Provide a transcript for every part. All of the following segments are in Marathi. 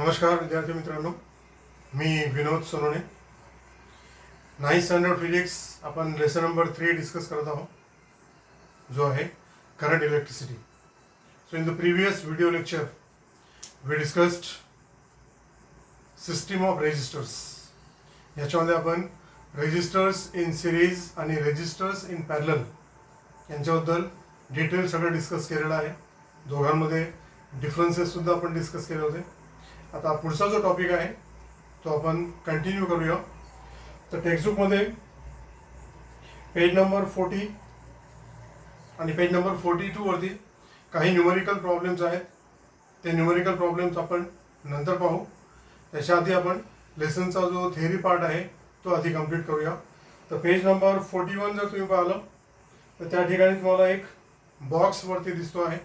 नमस्कार विद्यार्थी मित्रांनो, मी Vinod Sonone. 9th standard physics आपण लेसन नंबर 3 डिस्कस करत आहोत, जो आहे current electricity. So in the previous video lecture we discussed system of resistors. याच्यामध्ये आपण रेजिस्टर्स इन सिरीज आणि रेजिस्टर्स इन पॅरलल यांच्याबद्दल डिटेल सगळं डिस्कस केलेलं आहे. दोघांमध्ये डिफरन्सेस सुद्धा आपण डिस्कस केले होते. आता पुढचा जो टॉपिक आहे तो आपण कंटिन्यू करूया. तर टेक्स्टबुकमध्ये पेज नंबर 40 आणि पेज नंबर 42 वरती काही न्यूमेरिकल प्रॉब्लेम्स आहेत. ते न्यूमेरिकल प्रॉब्लेम्स आपण नंतर पाहू. त्याच्या आधी आपण लेसनचा जो थेअरी पार्ट आहे तो आधी कंप्लीट करूया. तर पेज नंबर 41 जर तुम्ही पाहिलं तर त्या ठिकाणी तुम्हाला एक बॉक्स वरती दिसतो आहे.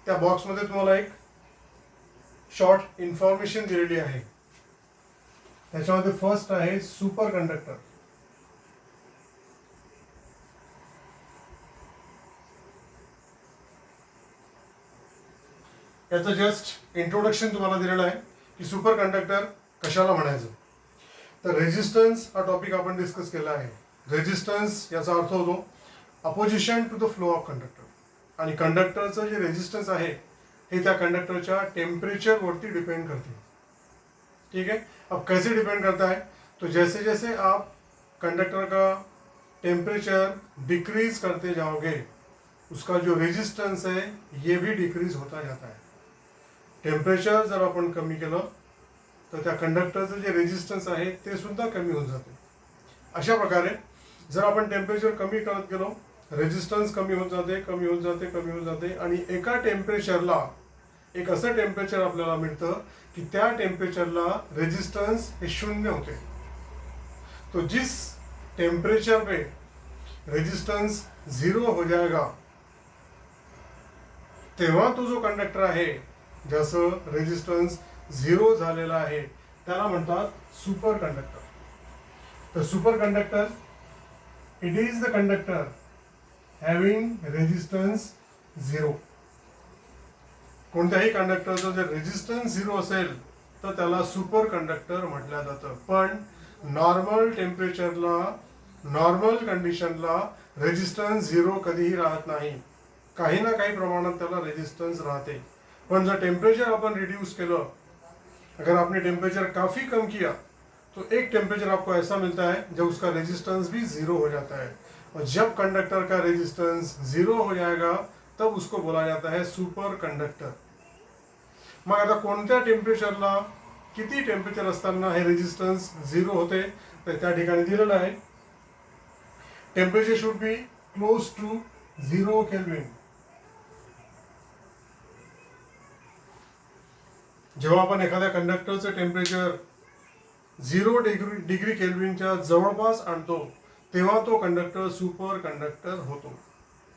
त्या बॉक्समध्ये तुम्हाला एक शॉर्ट इन्फॉर्मेशन दिलेली आहे. त्याच्यामध्ये फर्स्ट आहे सुपर कंडक्टर. याचं जस्ट इंट्रोडक्शन तुम्हाला दिलेलं आहे की सुपर कंडक्टर कशाला म्हणायचं. तर रेजिस्टन्स हा टॉपिक आपण डिस्कस केला आहे. रेजिस्टन्स याचा अर्थ होतो opposition to the flow of conductor. आणि कंडक्टरचं जे रेजिस्टन्स आहे हे त्या कंडक्टरच्या टेम्परेचरवरती डिपेंड करते. ठीक है. अब कैसे डिपेंड करता है, तो जैसे जैसे आप कंडक्टर का टेम्परेचर डिक्रीज करते जाओगे उसका जो रेजिस्टन्स है ये भी डिक्रीज होता जाता है. टेम्परेचर जर आपण कमी केलं तर त्या कंडक्टरचं जे रेजिस्टन्स आहे ते सुद्धा कमी होऊन जाते. अशा प्रकारे जर आपण टेम्परेचर कमी करत गेलो रेजिस्टन्स कमी होत जाते, कमी होत जाते, कमी होत जाते आणि एका टेम्परेचरला एक असं टेम्परेचर आपल्याला मिळतं की त्या टेम्परेचरला रेजिस्टन्स हे शून्य होते. तो जिस टेम्परेचर पे रेजिस्टन्स 0 हो जाएगा तेव्हा तो जो कंडक्टर आहे ज्याचं रेजिस्टन्स 0 झालेला आहे त्याला म्हणतात सुपर कंडक्टर. तर super conductor it is the conductor having resistance 0. कोणत्याही कंडक्टरचं जर रेजिस्टन्स 0 असेल तर त्याला सुपर कंडक्टर म्हटलं जातं. पण नॉर्मल टेम्परेचरला नॉर्मल कंडिशनला रेजिस्टन्स 0 कधीही राहत नाही. काही ना काही प्रमाणात त्याला रेजिस्टन्स राहते. पण जर टेम्परेचर अपन रिड्यूस केलं, अगर आपने टेम्परेचर काफ़ी कम किया तो एक टेम्परेचर आपको ऐसा मिलता है जब उसका रेजिस्टेंस भी 0 हो जाता है. और जब कंडक्टर का रेजिस्टेंस 0 हो जाएगा तब उसको बोला जाता है सुपर कंडक्टर. मग आता कोणत्या टेम्परेचरला किती टेम्परेचर असताना हे रेजिस्टन्स 0 होते तर त्या ठिकाणी दिलेलं आहे temperature should be close to 0 kelvin. जेव्हा आपण एखाद्या कंडक्टरचं टेम्परेचर 0 डिग्री केल्विनच्या जवळपास आणतो तेव्हा तो कंडक्टर सुपर कंडक्टर होतो.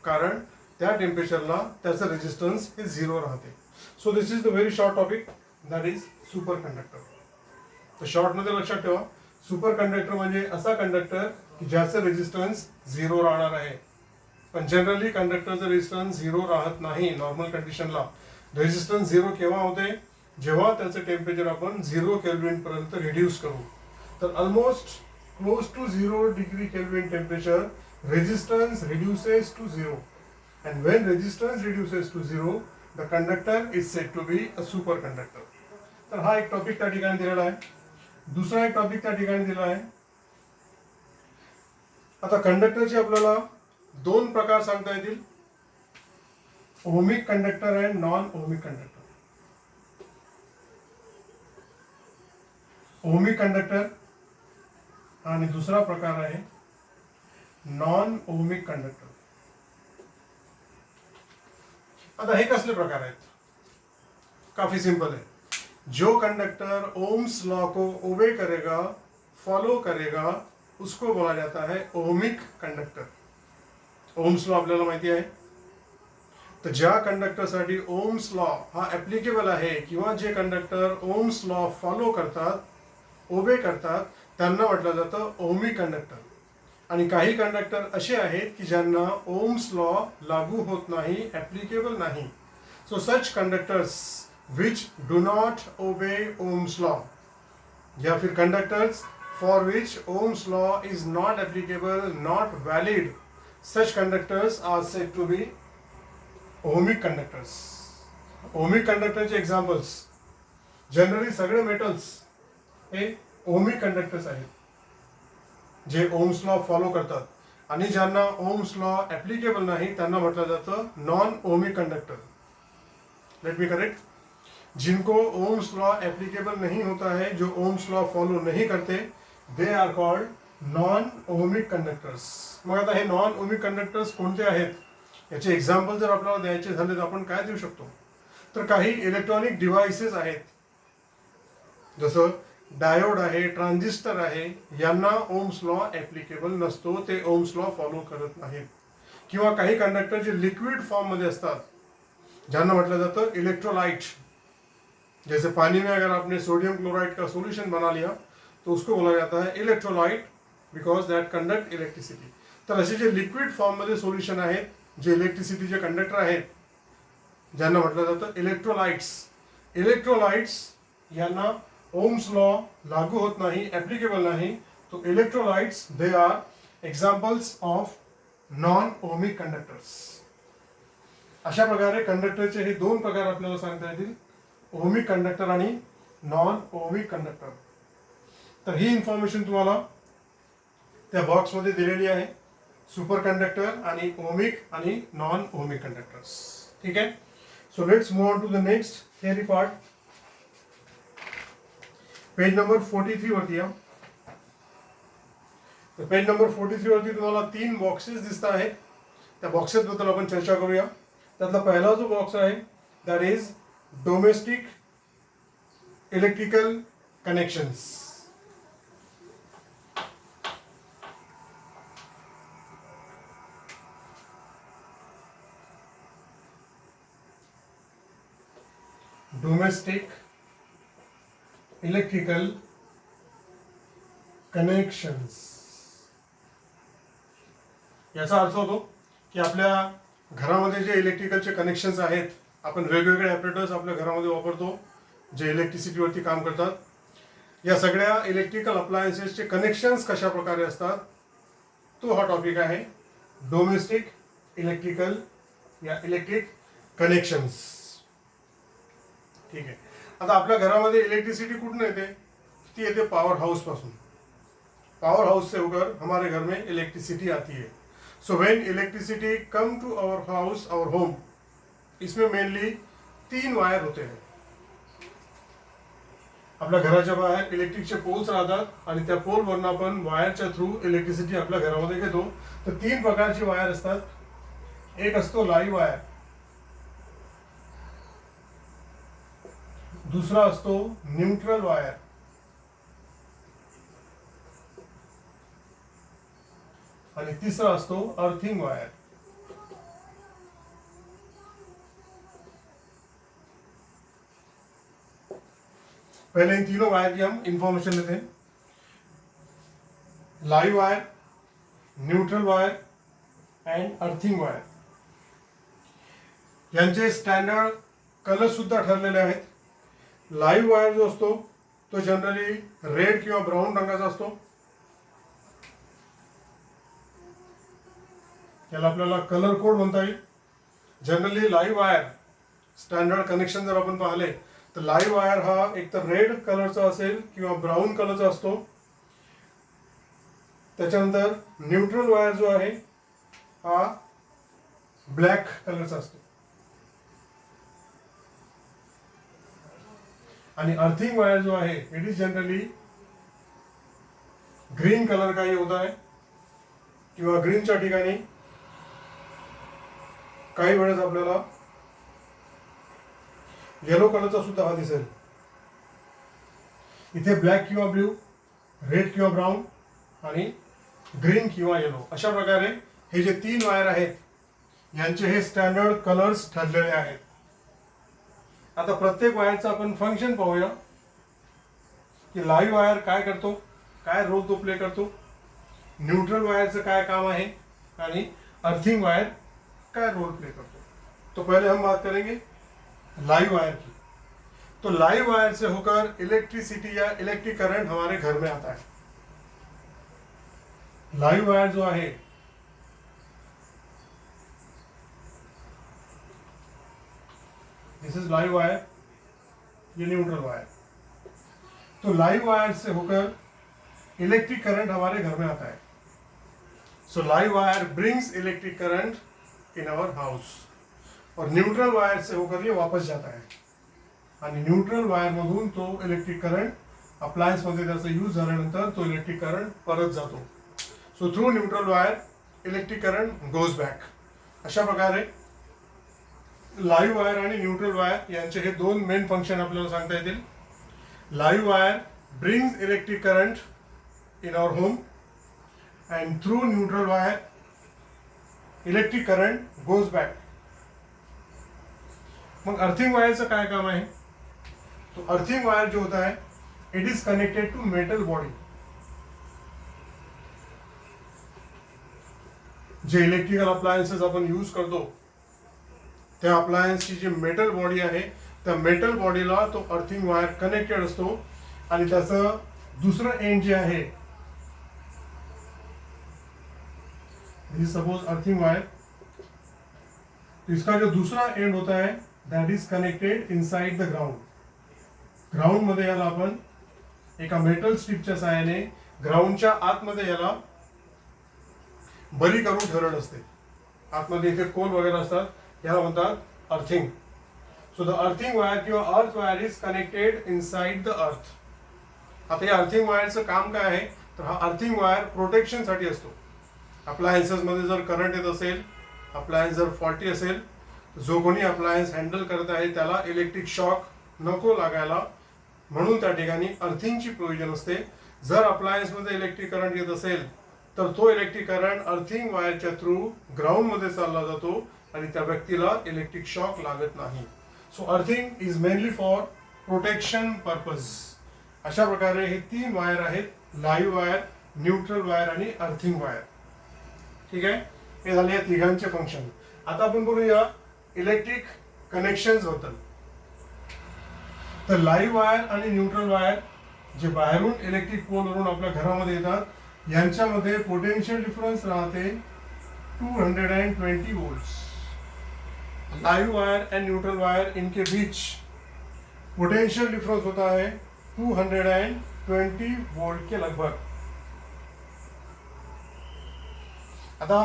कारण त्या टेम्परेचरला त्याचं रेजिस्टन्स हे 0 राहते. So this is the very short topic that is super conductor. तर शॉर्टमध्ये लक्षात ठेवा सुपर कंडक्टर म्हणजे असा कंडक्टर की ज्याचं रेजिस्टन्स 0 राहणार आहे. पण जनरली कंडक्टरचं रेजिस्टन्स 0 राहत नाही. नॉर्मल कंडिशनला रेजिस्टन्स 0 केव्हा होते, जेव्हा त्याचं टेम्परेचर आपण 0 केल्विन पर्यंत रिड्यूस करू. तर almost close to 0 degree kelvin temperature resistance reduces to 0, and when resistance reduces to 0 the conductor is said to be a superconductor. तर हा एक टॉपिक त्या ठिकाणी दिलेला आहे. दुसरा एक टॉपिक त्या ठिकाणी दिला आहे. आता कंडक्टरचे आपल्याला दोन प्रकार सांगता येतील, ओहमिक कंडक्टर आणि non ohmic conductor. Ohmic conductor आणि दुसरा प्रकार आहे नॉन ओहमिक कंडक्टर. आता हे कसले प्रकार आहेत, काफी सिंपल है. जो कंडक्टर ओम्स लॉ को ओबे करेगा, फॉलो करेगा, उसको बोला जाता है ओहमिक कंडक्टर. ओम्स लॉ आपल्याला माहिती आहे. तर ज्या कंडक्टरसाठी ओम्स लॉ हा ऍप्लिकेबल आहे किंवा जे कंडक्टर ओम्स लॉ फॉलो करतात, ओबे करतात, त्यांना म्हटलं जातं ओहमिक कंडक्टर. आणि काही कंडक्टर असे आहेत की ज्यांना ओम्स लॉ लागू होत नाही, ऍप्लिकेबल नाही. So such conductors which do not obey Ohm's law, या फिर conductors for which Ohm's law is not applicable, not valid, such conductors are said to be ohmic conductors. ohmic conductorचे एक्झाम्पल्स, जनरली सगळे मेटल्स हे ohmic कंडक्टर्स आहेत जे ओम्स लॉ फॉलो करतात, आणि ज्यांना ओम्स लॉ ऍप्लिकेबल नाही त्यांना म्हटलं जातं non ohmic conductor. Let me correct, जिनको ओम्स लॉ एप्लीकेबल नहीं होता है, जो ओम्स लॉ फॉलो नहीं करते, they are called non ohmic conductors. मग आता हे नॉन ओमिक कंडक्टर्स कोणते आहेत, याचे एक्झाम्पल जर आपल्याला द्यायचे झाले तर आपण काय देऊ शकतो, तर काही इलेक्ट्रॉनिक डिव्हाइसेस आहेत, जसं डायोड आहे, ट्रान्झिस्टर आहे, यांना ओम्स लॉ ऍप्लिकेबल नसतो, ते ओम्स लॉ फॉलो करत नाहीत. किंवा काही कंडक्टर जे लिक्विड फॉर्म मध्ये असतात, ज्यांना म्हटलं जातं इलेक्ट्रोलाइट. जैसे पानी में अगर आपने सोडियम क्लोराइड का सोल्यूशन बना लिया तो उसको बोला जाता है electrolyte, because that conduct electricity. तर असे जे लिक्विड फॉर्म मध्ये सोल्युशन आहेत, जे इलेक्ट्रिसिटीचे कंडक्टर आहेत, ज्यांना म्हटलं जातं इलेक्ट्रोलाइट्स. इलेक्ट्रोलाइट्स यांना ओम्स लॉ लागू होत नाही, ऍप्लिकेबल नाही. तो electrolytes they are examples of non ohmic conductors. अशा प्रकारे कंडक्टरचे हे दोन प्रकार आपल्याला सांगता येतील, ओमिक कंडक्टर आणि नॉन ओमिक कंडक्टर. तर ही इन्फॉर्मेशन तुम्हाला त्या बॉक्समध्ये दिलेली आहे, सुपर कंडक्टर आणि ओमिक आणि नॉन ओमिक कंडक्टर्स. ठीक आहे. So let's move on to the next theory part. Page number 43 वरती या. तर पेज नंबर 43 वरती तुम्हाला 3 बॉक्सेस दिसत आहेत. त्या बॉक्सेस बद्दल आपण चर्चा करूया. त्यातला पहिला जो बॉक्स आहे that is domestic electrical connections. Domestic electrical connections याचा अर्थ होतो की आपल्या घरामध्ये जे इलेक्ट्रिकलचे कनेक्शन्स आहेत, आपण वेगवेगळे ॲपरेटर्स आपल्या घरामध्ये वापरतो जे इलेक्ट्रिसिटीवरती काम करतात. या सगळ्या इलेक्ट्रिकल अप्लायन्सेसचे कनेक्शन्स कशा प्रकारे असतात, तो हा टॉपिक आहे डोमेस्टिक इलेक्ट्रिकल या इलेक्ट्रिक कनेक्शन्स. ठीक आहे. आता आपल्या घरामध्ये इलेक्ट्रिसिटी कुठून येते, ती येते पावर हाउस पासून. पावर हाउस से होकर हमारे घर में इलेक्ट्रिसिटी आती है. So when electricity come to our house, our home, इसमें मेनली 3 वायर होते हैं. आपल्या घराच्या बाहेर इलेक्ट्रिकचे पोल्स राहतात आणि त्या पोलवरून आपण वायरच्या थ्रू इलेक्ट्रिसिटी आपल्या घरामध्ये घेतो. तर 3 प्रकारची वायर असतात. एक असतो लाईव्ह वायर, दूसरा असतो न्यूट्रल वायर, आणि तिसरा असतो अर्थिंग वायर. पहले इन तीनों वायर की हम इंफॉर्मेशन लेते हैं. Live wire, neutral wire end earthing wire. यांचे स्टँडर्ड कलर सुद्धा ठरलेले आहेत. लाईव्ह वायर जो असतो तो जनरली रेड किंवा ब्राऊन रंगाचा असतो. याला आपल्याला कलर कोड म्हणता येईल. Generally live wire standard connection जर आपण पाहिले तर लाईव्ह वायर हा एक तर रेड कलरचा असेल किंवा ब्राऊन कलरचा असतो. त्याच्यानंतर न्यूट्रल वायर जो आहे हा ब्लॅक कलरचा असतो. आणि अर्थिंग वायर जो आहे it is generally green colour का ही होता है, किंवा ग्रीनच्या ठिकाणी काही वेळेस आपल्याला येलो कलरचा सुद्धा हा दिसेल. इथे ब्लॅक किंवा ब्ल्यू, रेड किंवा ब्राऊन आणि ग्रीन किंवा येलो, अशा प्रकारे हे जे 3 वायर आहेत यांचे हे स्टँडर्ड कलर्स ठरलेले आहेत. आता प्रत्येक वायरचं आपण फंक्शन पाहूया की लाईव्ह वायर काय करतो, काय रोल तो प्ले करतो, न्यूट्रल वायरचं काय काम आहे आणि अर्थिंग वायर काय रोल प्ले करतो. तो पहले हम बात करेंगे लाइव वायर की. तो लाइव वायर से होकर इलेक्ट्रिसिटी या इलेक्ट्रिक करंट हमारे घर में आता है. लाइव वायर जो आहे दिस इज लाइव वायर, ये न्यूट्रल वायर. तो लाइव वायर से होकर इलेक्ट्रिक करंट हमारे घर में आता है. So live wire brings electric current in our house. और न्यूट्रल वायर से होकर ये वापस जाता है आणि न्यूट्रल वायर मधून तो इलेक्ट्रिक करंट अप्लायन्स मध्ये त्याचा यूज झाल्यानंतर तो इलेक्ट्रिक करंट परत जातो. So through neutral wire electric current goes back. अशा प्रकारे लाईव्ह वायर आणि न्यूट्रल वायर यांचे हे दोन मेन फंक्शन आपल्याला सांगता येतील. Live wire brings electric current in our home and through neutral wire electric current goes back. मग अर्थिंग वायरचं काय काम आहे? तो अर्थिंग वायर जो होता है it is connected to metal body. जे इलेक्ट्रिकल अप्लायन्सेस आपण यूज करतो त्या अप्लायन्सची जी मेटल बॉडी आहे त्या मेटल बॉडीला तो अर्थिंग वायर कनेक्टेड असतो आणि त्याचं दुसरं एंड जे आहे सपोज अर्थिंग वायर, इसका जो दूसरा एंड होता है that is connected inside the ground. Ground मध्ये याला आपण एका मेटल स्ट्रिपच्या सहाय्याने ग्राउंडच्या आतमध्ये याला बरी करून ठेवलेलं असते. आतमध्ये इथे कोल वगैरे असतात, याला म्हणतात earthing. So the earthing wire किंवा earth wire is connected inside the earth. आता या अर्थिंग वायरचं काम काय आहे तर हा अर्थिंग वायर प्रोटेक्शनसाठी असतो. अप्लायन्सेस मध्ये जर करंट येत असेल, अप्लायन्स जर फॉल्टी असेल, जो कोणी अप्लायन्स हँडल करत आहे त्याला इलेक्ट्रिक शॉक नको लागायला म्हणून त्या ठिकाणी अर्थिंगची प्रोव्हिजन असते. जर अप्लायन्स मध्ये इलेक्ट्रिक करंट येत असेल तर तो इलेक्ट्रिक करंट अर्थिंग वायरच्या थ्रू ग्राउंड मध्ये चालला जातो आणि त्या व्यक्तीला इलेक्ट्रिक शॉक लागत नाही. So earthing is mainly for protection purpose. अशा प्रकारे हे तीन वायर आहेत, लाईव्ह वायर, न्यूट्रल वायर आणि अर्थिंग वायर. ठीक आहे, हे झाले या तिघांचे फंक्शन. आता आपण बोलूया इलेक्ट्रिक कनेक्शन्स बद्दल. तर लाईव्ह वायर आणि न्यूट्रल वायर जे बाहेरून इलेक्ट्रिक पोलवरून आपल्या घरामध्ये येतात यांच्यामध्ये पोटेन्शियल डिफरन्स राहते 220 volts. Live wire end neutral wire इनके बीच पोटेंशियल डिफरेंस होता है 220 वोल्ट के लगभग. आता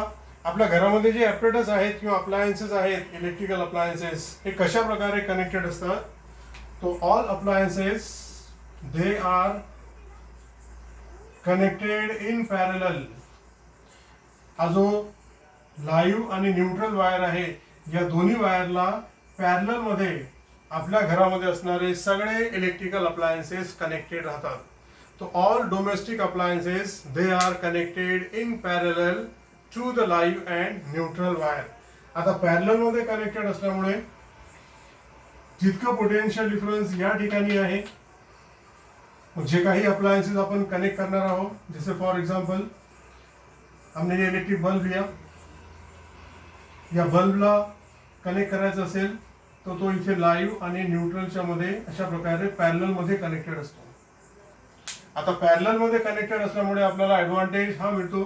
आपल्या घरामध्ये जे ॲपरेटर्स आहेत किंवा अप्लायन्सेस आहेत, इलेक्ट्रिकल अप्लायन्सेस, हे कशा प्रकारे कनेक्टेड असतात? तो all appliances they are connected in parallel. हा जो लाईव्ह आणि न्यूट्रल वायर आहे या दोन्ही वायरला पॅरलल मध्ये आपल्या घरामध्ये असणारे सगळे इलेक्ट्रिकल अप्लायन्सेस कनेक्टेड राहतात. तो all domestic appliances they are connected in parallel to the live and neutral wire. आता पॅरलल मध्ये कनेक्टेड असल्यामुळे जितकं पोटेन्शियल डिफरन्स या ठिकाणी आहे, जे काही अप्लायन्सेस आपण कनेक्ट करणार आहोत, जैसे फॉर एग्जांपल हमने ये इलेक्ट्रिक बल्ब लिया, या बल्बला कनेक्ट करायचं असेल तर तो इथे लाईव्ह आणि न्यूट्रलच्या मध्ये अशा प्रकारे पॅरलल मध्ये कनेक्टेड असतो. आता पॅरलल मध्ये कनेक्टेड असल्यामुळे आपल्याला ॲडव्हान्टेज हा मिळतो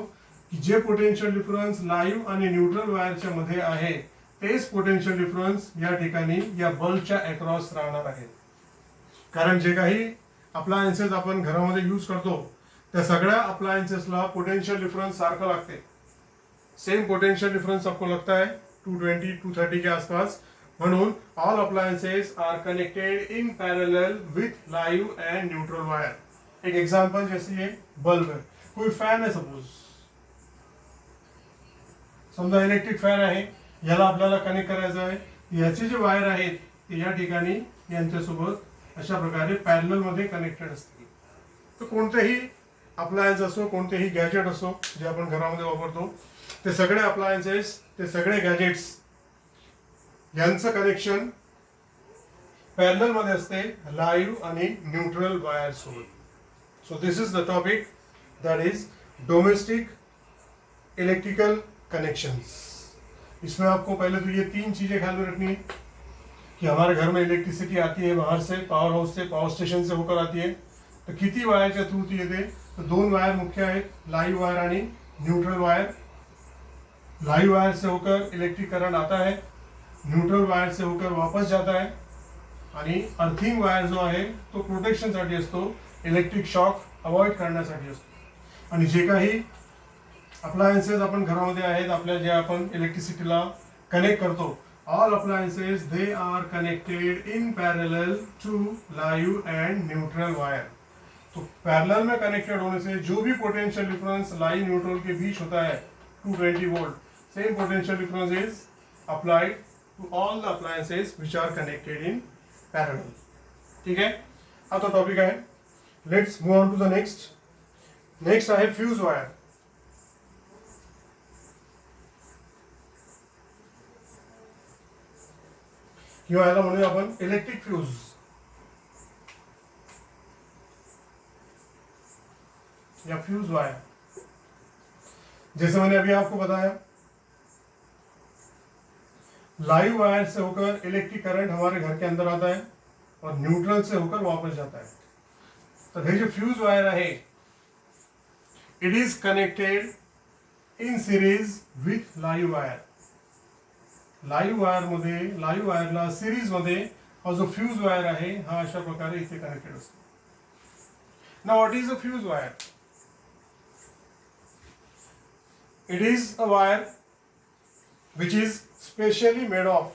की जे पोटेन्शियल डिफरन्स लाईव्ह आणि न्यूट्रल वायरच्या मध्ये आहे तेच पोटेन्शियल डिफरन्स या ठिकाणी या बल्बच्या अक्रॉस राहणार आहे. कारण जे काही अप्लायन्सेस आपण घरामध्ये यूज करतो त्या सगळ्या अप्लायन्सेसला पोटेन्शियल डिफरन्स सारखं लागते. सेम पोटेंशियल डिफरेंस आपको लगता है 220-230 के आसपास. म्हणून all appliances are connected in parallel with live and neutral wire. एक एग्जांपल जैसे ये बल्ब है, कोई फॅन आहे सपोज, समजा इलेक्ट्रिक फॅन आहे, याला आपल्याला कनेक्ट करायचं आहे. याचे जे वायर आहेत ते या ठिकाणी यांच्यासोबत अशा प्रकारे पॅरलल मध्ये कनेक्टेड असतील. तर कोणतेही अप्लायन्स असो, कोणतेही गॅजेट असो जे आपण घरामध्ये वापरतो, ते सगळे अप्लायन्सेस, ते सगळे गॅजेट्स यांचं कनेक्शन पॅरलल मध्ये असते लाईव्ह आणि न्यूट्रल वायर सोबत. So this is the topic that is domestic electrical connections. इसमें आपको पहले तो ये तीन चीजें ख्याल में रखनी है. कि हमारे घर में इलेक्ट्रिसिटी आती है बाहर से, पावर हाउस से, पावर स्टेशन से होकर आती है, तर किती वायरच्या थ्रू ती येते? तर 2 वायर मुख्य आहेत, लाईव्ह वायर आणि न्यूट्रल वायर. लाइव वायर से होकर इलेक्ट्रिक करंट आता है, न्यूट्रल वायर से होकर वापस जाता है, आणि अर्थिंग वायर जो आहे तो प्रोटेक्शनसाठी असतो, इलेक्ट्रिक शॉक अवॉइड करण्यासाठी असतो. आणि जे काही अप्लायन्सेस आपण घरामध्ये आहेत आपल्या, जे आपण इलेक्ट्रिसिटीला कनेक्ट करतो, all appliances they are connected in parallel to live and neutral wire. तो पैरेलल में कनेक्टेड होने से जो भी पोटेंशियल डिफरेंस लाइव न्यूट्रल के बीच होता है 220 volt, same potential difference is applied to all the appliances which are connected in parallel. ठीक है, हा तो टॉपिक आहे. Let's move on to the next. Next आहे फ्यूज वायर. किंवा याला म्हणूया आपण इलेक्ट्रिक फ्यूज. या फ्यूज वायर, जैसे मैंने अभी आपको बताया, लाइव वायर से होकर इलेक्ट्रिक करंट हमारे घर के अंदर आता है और न्यूट्रल से होकर वापस जाता है. तो हे जो फ्यूज वायर आहे, it is connected in series with live wire. Live वायरला सिरीज मध्ये हा जो फ्यूज वायर आहे हा अशा प्रकारे इथे कनेक्टेड असतो. Now what is a fuse wire? It is a wire which is specially made of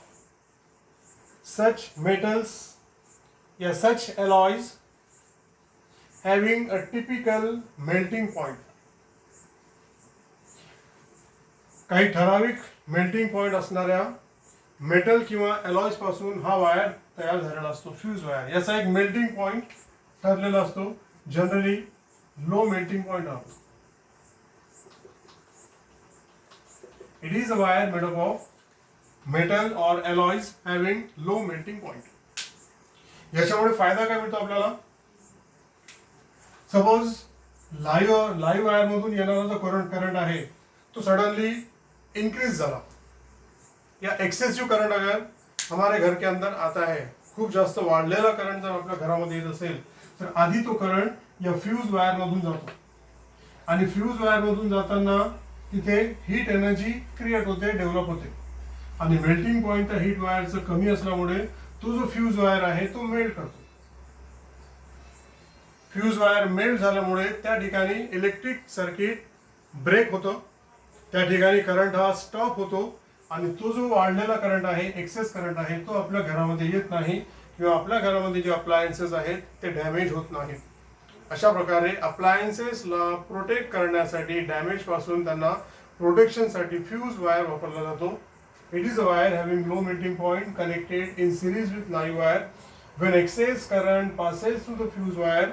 such metals या such alloys having a typical melting point. काही ठराविक मेल्टिंग पॉइंट असणाऱ्या मेटल किंवा अलॉयज पासून हा वायर तयार झालेला असतो, फ्यूज वायर. याचा एक मेल्टिंग पॉइंट ठरलेला असतो, जनरली लो मेल्टिंग पॉइंट असतो. It is a wire made up of metal or alloys having low melting point. याच्यामुळे फायदा काय मिळतो आपल्याला? सपोज लाइव वायर मधून येणारा जो करंट आहे तो सडनली इंक्रीज झाला, या एक्सेसिव करंट अगर हमारे घर के अंदर आता है, खूप जास्त वाढलेला करंट जर आपल्या घरामध्ये येत असेल तर आधी तो करंट या फ्यूज वायर मधून जातो, आणि फ्यूज वायर मधून जाताना तिथे हीट एनर्जी क्रिएट होते, डेव्हलप होते, आणि मेल्टिंग पॉइंट त्या हीट वायरचं कमी असल्यामुळे तो जो फ्यूज वायर आहे तो मेल्ट करतो. फ्यूज वायर मेल्ट झाल्यामुळे त्या ठिकाणी इलेक्ट्रिक सर्किट ब्रेक होतं, त्या ठिकाणी करंट हा स्टॉप होतो, आणि तो जो वाढलेला करंट आहे, एक्सेस करंट आहे, तो आपल्या घरामध्ये येत नाही, किंवा आपल्या घरामध्ये जे अप्लायन्सेस आहेत ते डॅमेज होत नाहीत. अशा प्रकारे अप्लायन्सेसला प्रोटेक्ट करण्यासाठी, डॅमेज पासून त्यांना प्रोटेक्शनसाठी फ्यूज वायर वापरला जातो. It is a wire having low melting point connected in series with live wire. When excess current passes through the fuse wire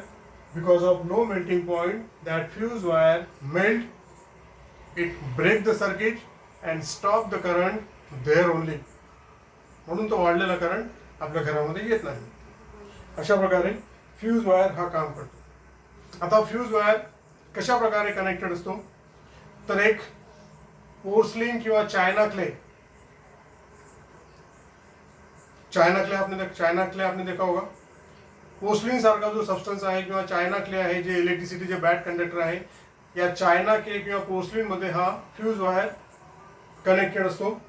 because of low melting point, that fuse wire melt, it break the circuit and stop the current there only. म्हणून तो वाढलेला करंट आपल्या घरामध्ये येत नाही. अशा प्रकारे फ्यूज वायर हा काम करतो. आता फ्यूज वायर कशा प्रकारे कनेक्टेड असतो? तर एक पोर्सलिन किंवा चायना क्ले आपने देखा होगा. पोर्सलिन सारखा जो सबस्टन्स आहे किंवा चायना क्ले आहे, जे इलेक्ट्रिसिटीचे बॅड कंडक्टर आहे, या चायना क्ले किंवा पोर्सलिन मध्ये हा फ्यूज वायर कनेक्टेड असतो,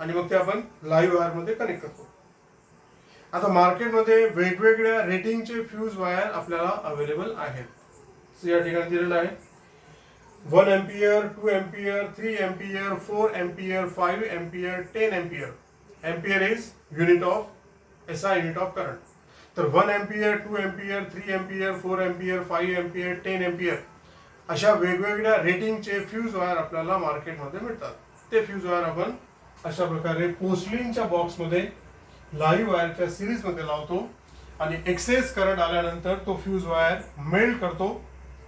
आणि मग ते आपण लाईव्ह वायर मध्ये कनेक्ट करतो. आता मार्केटमध्ये वेगवेगळ्या रेटिंगचे फ्यूज वायर आपल्याला अवेलेबल आहेत. या ठिकाणी दिलेलं आहे 1 ampere, 2 ampere, 3 ampere, 4 ampere, 5 ampere, 10 ampere. Ampere is unit of SI, unit of current. तर 1 ampere, 2 ampere, 3 ampere, 4 ampere, 5 ampere, 10 ampere अशा वेगवेगळ्या रेटिंगचे फ्यूज वायर आपल्याला मार्केटमध्ये मिळतात. ते फ्यूज वायर आपण अशा प्रकारे पोर्सलिनच्या बॉक्समध्ये लाईव्ह वायरच्या सिरीज मध्ये लावतो, आणि एक्सेस करंट आल्यानंतर तो फ्यूज वायर मेल्ट करतो,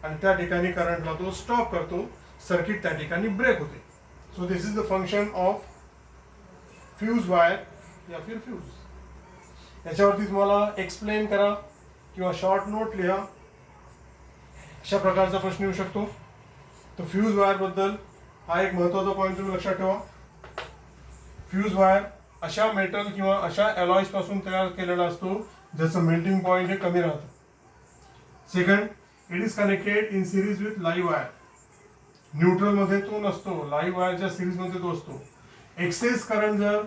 आणि त्या ठिकाणी करंटला तो स्टॉप करतो, सर्किट त्या ठिकाणी ब्रेक होते. So this is the function of fuse wire या फिर फ्यूज. याच्यावरती तुम्हाला एक्सप्लेन करा किंवा शॉर्ट नोट लिहा, अशा प्रकारचा प्रश्न येऊ शकतो. तर फ्यूज वायर बद्दल हा एक महत्त्वाचा पॉईंट तुम्ही लक्षात ठेवा. फ्यूज वायर अशा मेटल किंवा अशा अलॉईज पासून तयार केलेला असतो ज्याचं मेल्टिंग पॉईंट हे कमी राहतं. Second, it is connected in series with live wire. Neutral मध्ये तो नसतो, लाईव्ह वायरच्या सिरीज मध्ये तो असतो. एक्सेस करंट जर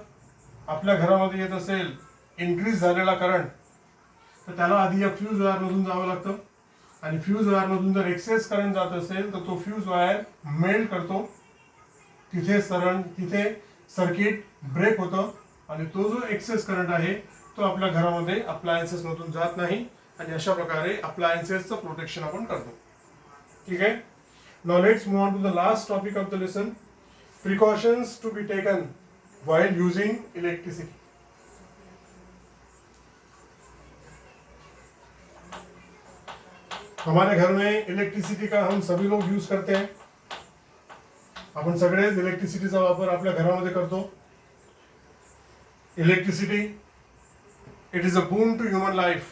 आपल्या घरामध्ये येत असेल, इन्क्रीज झालेला करंट, तर त्याला आधी या फ्यूज वायर मधून जावं लागतं. आणि फ्यूज वायर मधून जर एक्सेस करंट जात असेल तर तो फ्यूज वायर मेल्ट करतो, तिथे सर्किट ब्रेक होतं आणि तो जो एक्सेस करंट आहे तो आपल्या घरामध्ये अप्लायन्सेस मधून जात नाही आणि अशा प्रकारे अप्लायन्सेसचं प्रोटेक्शन आपण करतो. ठीक आहे. Now let's move on to the last topic of the lesson, precautions to be taken while using electricity. हमारे घर में इलेक्ट्रिसिटी का हम सभी लोग यूज करते हैं. आपण सगळेच इलेक्ट्रिसिटीचा वापर आपल्या घरामध्ये करतो. इलेक्ट्रिसिटी इट इज अ बून टू ह्यूमन लाइफ.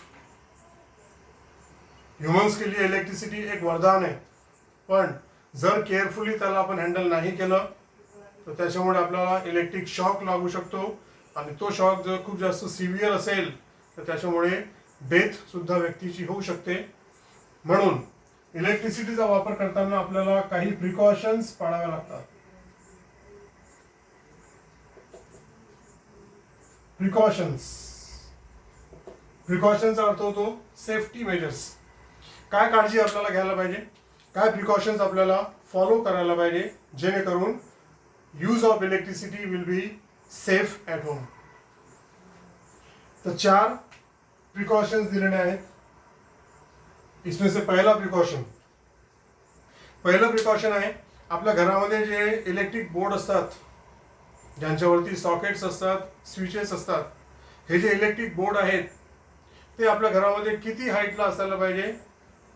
ह्यूमन्स के लिए इलेक्ट्रिसिटी एक वरदान आहे, पण जर केअरफुली त्याला आपण हँडल नाही केलं तर त्याच्यामुळे आपल्याला इलेक्ट्रिक शॉक लागू शकतो आणि तो शॉक जर खूप जास्त सिव्हिअर असेल तर त्याच्यामुळे डेथ सुद्धा व्यक्तीची होऊ शकते. म्हणून इलेक्ट्रिसिटीचा वापर करताना आपल्याला काही प्रिकॉशन्स पाळाव्या लागतात. प्रिकॉशनचा अर्थ होतो सेफ्टी मेजर्स. काय काळजी आपल्याला घ्यायला पाहिजे, काय प्रिकॉशन्स आपल्याला फॉलो करायला पाहिजे जेणेकरून use of electricity will be safe at home. तर 4 प्रिकॉशन्स दिलेले आहेत. इसमें से पहिलं प्रिकॉशन आहे, आपल्या घरामध्ये जे इलेक्ट्रिक बोर्ड असतात, ज्यांच्यावरती सॉकेट्स असतात, स्विचेस असतात, हे जे इलेक्ट्रिक बोर्ड आहेत ते आपल्या घरामध्ये किती हाईटला असायला पाहिजे.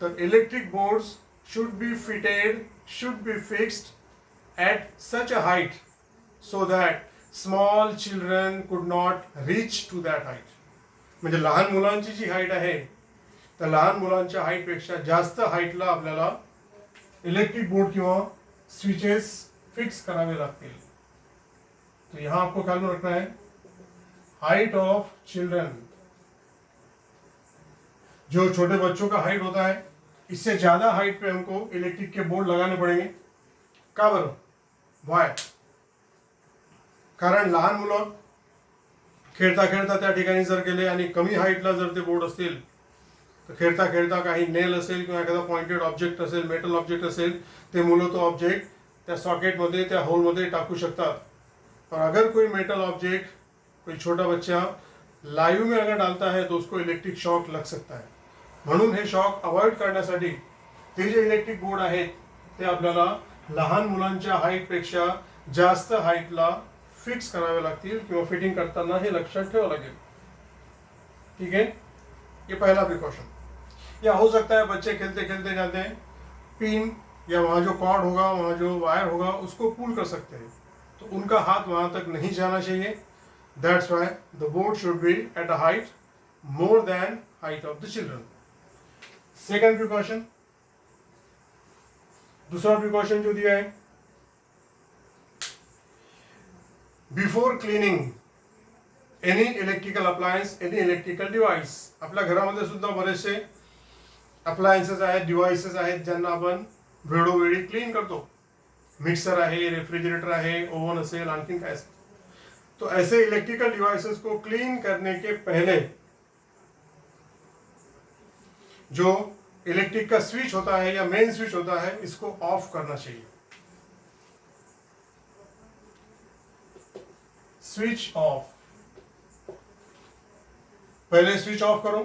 तर electric boards should be fixed at such a height so that small children could not reach to that height. म्हणजे लहान मुलांची जी हाईट आहे तर लहान मुलांच्या हाईटपेक्षा जास्त हाईटला आपल्याला इलेक्ट्रिक बोर्ड किंवा स्विचेस फिक्स करावे लागतील. तो यहां आपको ख्याल में रखना है, हाइट ऑफ चिल्ड्रन. जो छोटे बच्चों का हाइट होता है इससे ज्यादा हाइट पे हमको इलेक्ट्रिक के बोर्ड लगाने पड़ेंगे. का बरं, वाय? कारण लहान मुलं खेळता खेळता त्या ठिकाणी जर गेले आणि कमी हाईटला जर ते बोर्ड असतील तर खेळता खेळता काही नेल असेल किंवा एखादा पॉइंटेड ऑब्जेक्ट असेल, मेटल ऑब्जेक्ट असेल, ते मुलं तो ऑब्जेक्ट त्या सॉकेटमध्ये, त्या होलमध्ये टाकू शकतात. और अगर कोई मेटल ऑब्जेक्ट कोई छोटा बच्चा लाइव में अगर डालता है तो उसको इलेक्ट्रिक शॉक लग सकता है. म्हणून हे शॉक अवॉइड करण्यासाठी ते जे इलेक्ट्रिक बोर्ड आहेत ते आपल्याला लहान मुलांच्या हाईटपेक्षा जास्त हाईटला फिक्स करावे लागतील किंवा फिटिंग करताना हे लक्षात ठेवावं लागेल. ठीक है, ये पहला प्रिकॉशन. या हो सकता है बच्चे खेलते खेलते जाते हैं, पिन या वहाँ जो कॉर्ड होगा, वहाँ जो वायर होगा उसको पुल कर सकते हैं, तो उनका हाथ वहाँ तक नहीं जाना चाहिए. That's why the board should be at a height more than height of the children. Second precaution, दूसरा प्रिकॉशन जो दिया है, before cleaning any electrical appliance, any electrical device. आपल्या घरामध्ये सुद्धा बरेचसे अप्लायन्सेस आहेत, डिव्हाइसेस आहेत ज्यांना आपण वेळोवेळी क्लीन करतो. मिक्सर आहे, रेफ्रिजरेटर आहे, ओवन असेल, आणखीन काय असेल. तो ऐसे इलेक्ट्रिकल डिवाइसेस को क्लीन करने के पहले जो इलेक्ट्रिक का स्विच होता है या मेन स्विच होता है इसको ऑफ करना चाहिए. स्विच ऑफ, पहले स्विच ऑफ करो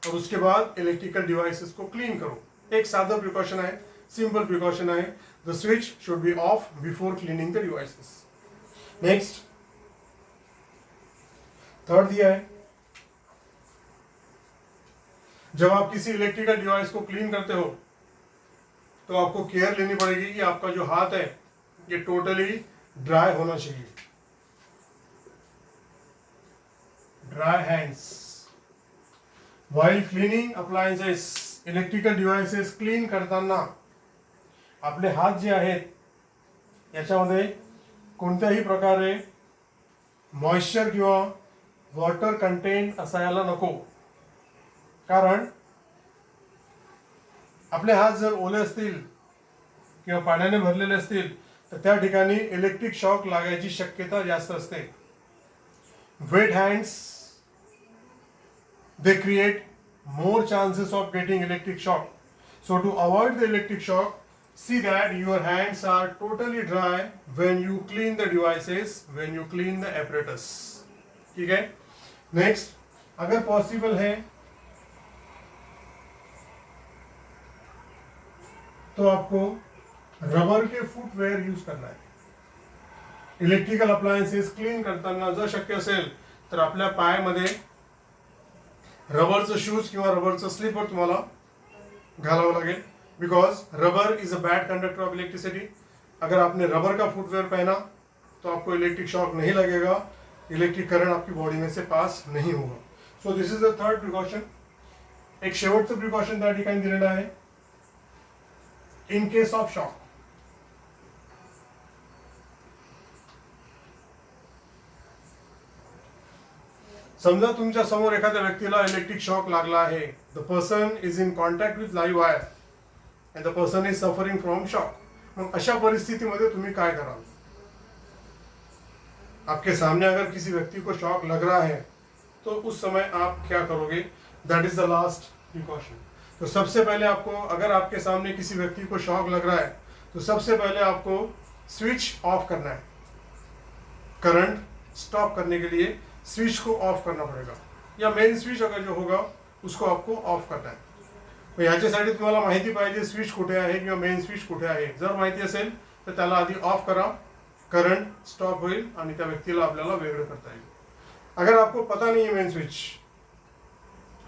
और उसके बाद इलेक्ट्रिकल डिवाइसेस को क्लीन करो. एक साधा प्रिकॉशन है, सिंपल प्रिकॉशन है. The switch should be off before cleaning the devices. Next, third दिया है, जब आप किसी इलेक्ट्रिकल डिवाइस को क्लीन करते हो तो आपको केयर लेनी पड़ेगी कि आपका जो हाथ है ये टोटली ड्राई होना चाहिए. Dry hands while cleaning appliances. Electrical devices clean करताना आपले हात जे आहेत याच्यामध्ये कोणत्याही प्रकारे मॉइश्चर किंवा वॉटर कंटेंट असायला नको, कारण आपले हात जर ओले असतील किंवा पाण्याने भरलेले असतील तर त्या ठिकाणी इलेक्ट्रिक शॉक लागायची शक्यता जास्त असते. Wet hands they create more chances of getting electric shock. So to avoid the electric shock, see that your hands are totally dry when you clean the devices, when you clean the apparatus. ठीक है. नेक्स्ट, अगर पॉसिबल है तो आपको रबर के फुटवेअर यूज करना आहे. इलेक्ट्रिकल अप्लायन्सेस क्लीन करताना जर शक्य असेल तर आपल्या पायामध्ये रबरचं शूज किंवा रबरचं स्लीपर तुम्हाला घालावं लागेल, because rubber is a bad conductor of electricity. अगर आपने रबर का फुटवेयर पहना तो आपको इलेक्ट्रिक शॉक नहीं लगेगा, इलेक्ट्रिक करंट आपकी बॉडी में से पास नहीं होगा. So this is the third precaution. एक शेवटचं प्रिकॉशन त्या ठिकाणी दिलेलं आहे. इन केस ऑफ शॉक, समजा तुमच्या समोर एखाद्या व्यक्तीला इलेक्ट्रिक शॉक लागला आहे. The person is in contact with live wire and the person is suffering from shock. मग अशा परिस्थितीमध्ये तुम्ही काय कराल? आपके सामने अगर किसी व्यक्ति को शॉक लग रहा है तो उस समय आप क्या करोगे? That is the last precaution. तो सबसे पहले आपको, अगर आपके सामने किसी व्यक्ति को शॉक लग रहा है तो सबसे पहले आपको स्विच ऑफ करना है. करंट स्टॉप करने के लिए स्विच को ऑफ करना पडेगा, या मेन स्विच अगर जो होगा उसको आपको ऑफ करना आहे. मग ह्याच्यासाठी तुम्हाला माहिती पाहिजे स्विच कुठे आहे किंवा मेन स्विच कुठे आहे. जर माहिती असेल तर त्याला आधी ऑफ करा, करंट स्टॉप होईल आणि त्या व्यक्तीला आपल्याला वेगळं करता येईल. अगर आपको पता नहीं है मेन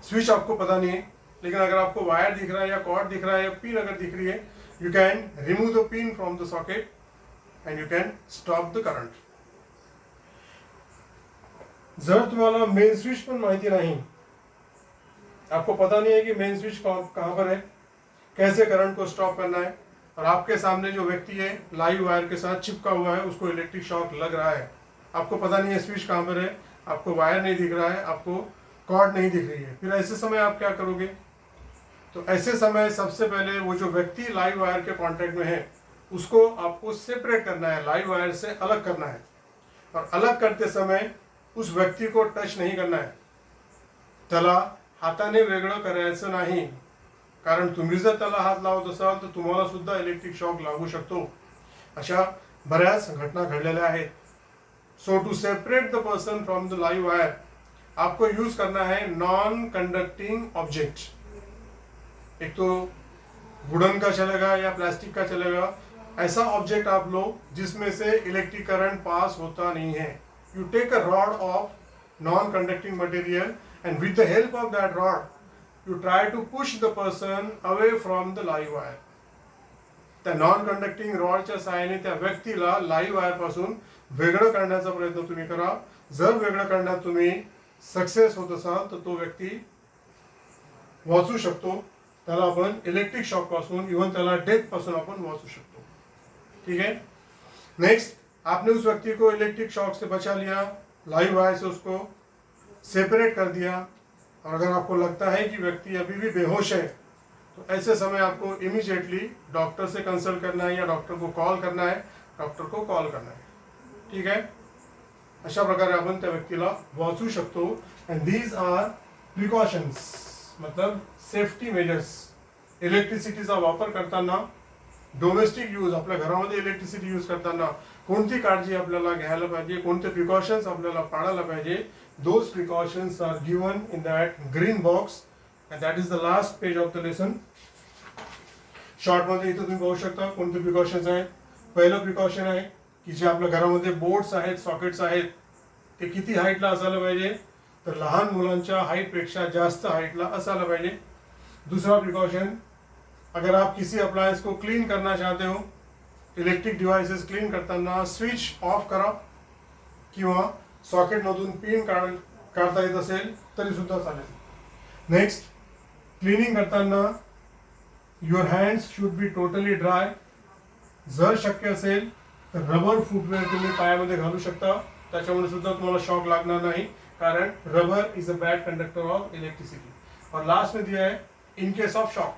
स्विच आपको पता नहीं है, लेकिन अगर आपको वायर दिख रहा है या कॉर्ड दिख रहा है या पिन अगर दिख रही है, you can remove the pin from the socket end you can stop the current. जर तुम्हाला मेन स्विच पण माहिती नहीं, आपको पता नहीं है कि मेन स्विच कहाँ पर है, कैसे करंट को स्टॉप करना है, और आपके सामने जो व्यक्ति है लाइव वायर के साथ चिपका हुआ है, उसको इलेक्ट्रिक शॉक लग रहा है, आपको पता नहीं है स्विच कहाँ पर है, आपको वायर नहीं दिख रहा है, आपको कॉर्ड नहीं दिख रही है, फिर ऐसे समय आप क्या करोगे? तो ऐसे समय सबसे पहले वो जो व्यक्ति लाइव वायर के कांटेक्ट में है उसको आपको सेपरेट करना है, लाइव वायर से अलग करना है. और अलग करते समय उस व्यक्ति को टच नहीं करना है, त्याला हाताने वेगळं करायचं नाही, कारण तुम्ही जर त्याला हात लावत असाल तर तुम्हाला सुद्धा इलेक्ट्रिक शॉक लागू शकतो. अशा बऱ्याच घटना घडलेल्या आहेत. So to separate the person from the live wire आपको यूज करना है नॉन कंडक्टिंग ऑब्जेक्ट. एक तो वुडन का चलेगा या प्लास्टिक का चलेगा, ऐसा ऑब्जेक्ट आप लो जिसमें से इलेक्ट्रिक करंट पास होता नहीं है. You take a rod of non-conducting material and with the help of that rod you try to push the person away from the live wire. त्या नॉन कंडक्टिंग रॉडच्या सहाय्याने त्या व्यक्तीला लाईव्ह वायर पासून वेगळं करण्याचा प्रयत्न तुम्ही करा. जर वेगळं करण्यात तुम्ही सक्सेस होत असाल तर तो व्यक्ती वाचू शकतो. त्याला आपण इलेक्ट्रिक शॉक पासून, इव्हन त्याला डेथ पासून आपण वाचू शकतो. ठीक है. नेक्स्ट, आपने उस व्यक्ति को इलेक्ट्रिक शॉक से बचा लिया, लाइव वायर से उसको सेपरेट कर दिया, और अगर आपको लगता है कि व्यक्ति अभी भी बेहोश है तो ऐसे समय आपको इमीडिएटली डॉक्टर से कंसल्ट करना है या डॉक्टर को कॉल करना है, डॉक्टर को कॉल करना है. ठीक है. अशा प्रकारे आपण त्या व्यक्तीला वाचू शकतो. अँड दीज आर प्रिकॉशन्स, मतलब सेफ्टी मेजर्स. इलेक्ट्रिसिटीचा वापर करताना, डोमेस्टिक यूज, आपल्या घरामध्ये इलेक्ट्रिसिटी यूज करताना कोणती काळजी आपल्याला घ्यायला पाहिजे, कोणते प्रिकॉशन्स आपल्याला पाळायला पाहिजे, those precautions are given in that green box and that is the last page of the lesson. शॉर्टमध्ये इथं तुम्ही पाहू शकता कोणते प्रिकॉशन्स आहेत. पहिलं प्रिकॉशन आहे की जे आपल्या घरामध्ये बोर्ड्स आहेत, सॉकेट्स आहेत, ते किती हाईटला असायला पाहिजे, तर लहान मुलांच्या हाईटपेक्षा जास्त हाईटला असायला पाहिजे. दूसरा प्रिकॉशन, अगर आप किसी अप्लायंस को क्लीन करना चाहते हो, इलेक्ट्रिक डिव्हाइसेस क्लीन करताना स्विच ऑफ करा, किंवा सॉकेटमधून पिन काढता येत असेल तरी सुद्धा चालेल. नेक्स्ट, क्लिनिंग करताना your hands should be totally dry. जर शक्य असेल तर रबर फुटवेअर तुम्ही पायामध्ये घालू शकता, त्याच्यामुळे सुद्धा तुम्हाला शॉक लागणार नाही, कारण rubber is a bad conductor of electricity. और लास्ट में दिया है इन केस ऑफ शॉक.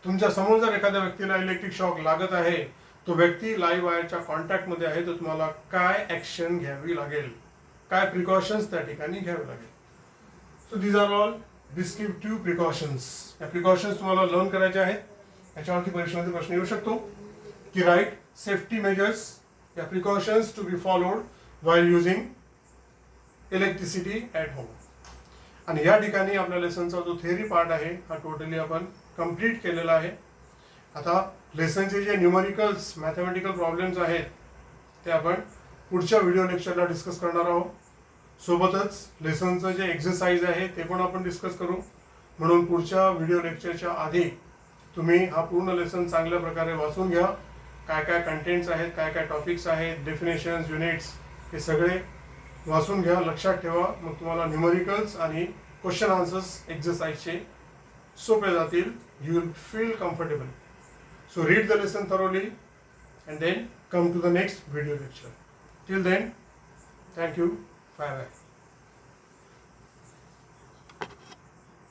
तुमच्या समोर जर एखाद्या व्यक्तीला इलेक्ट्रिक शॉक लागत आहे, तो व्यक्ती लाईव्ह वायरच्या कॉन्टॅक्टमध्ये आहे, तर तुम्हाला काय ऍक्शन घ्यावी लागेल, काय प्रिकॉशन्स त्या ठिकाणी घ्यावे लागेल. So these are all descriptive precautions. या प्रिकॉशन्स तुम्हाला लर्न करायचे आहेत. याच्यावरती परीक्षेमध्ये प्रश्न येऊ शकतो की राईट सेफ्टी मेजर्स या precautions to be followed while using electricity at home. आणि या ठिकाणी आपल्या लेसनचा जो थेअरी पार्ट आहे हा टोटली आपण कंप्लीट केलेला आहे. आता लेसनचे जे न्यूमरिकल्स मॅथमॅटिकल प्रॉब्लेम्स आहेत ते आपण पुढच्या व्हिडिओ लेक्चरला डिस्कस करणार आहोत. सोबतच लेसनचं जे एक्सरसाइज आहे ते पण आपण डिस्कस करू. म्हणून पुढच्या व्हिडिओ लेक्चरच्या आधी तुम्ही हा पूर्ण लेसन चांगल्या प्रकारे वाचून घ्या. काय काय कंटेंट्स आहेत, काय काय टॉपिक्स आहेत, डेफिनेशन्स, युनिट्स हे सगळे वाचून घ्या, लक्षात ठेवा. मग तुम्हाला न्यूमरिकल्स आणि क्वेश्चन आन्सर्स एक्सरसाइजचे सोपे जातील. You will feel comfortable. So read the lesson thoroughly and then come to the next video lecture. Till then, thank you. Bye bye.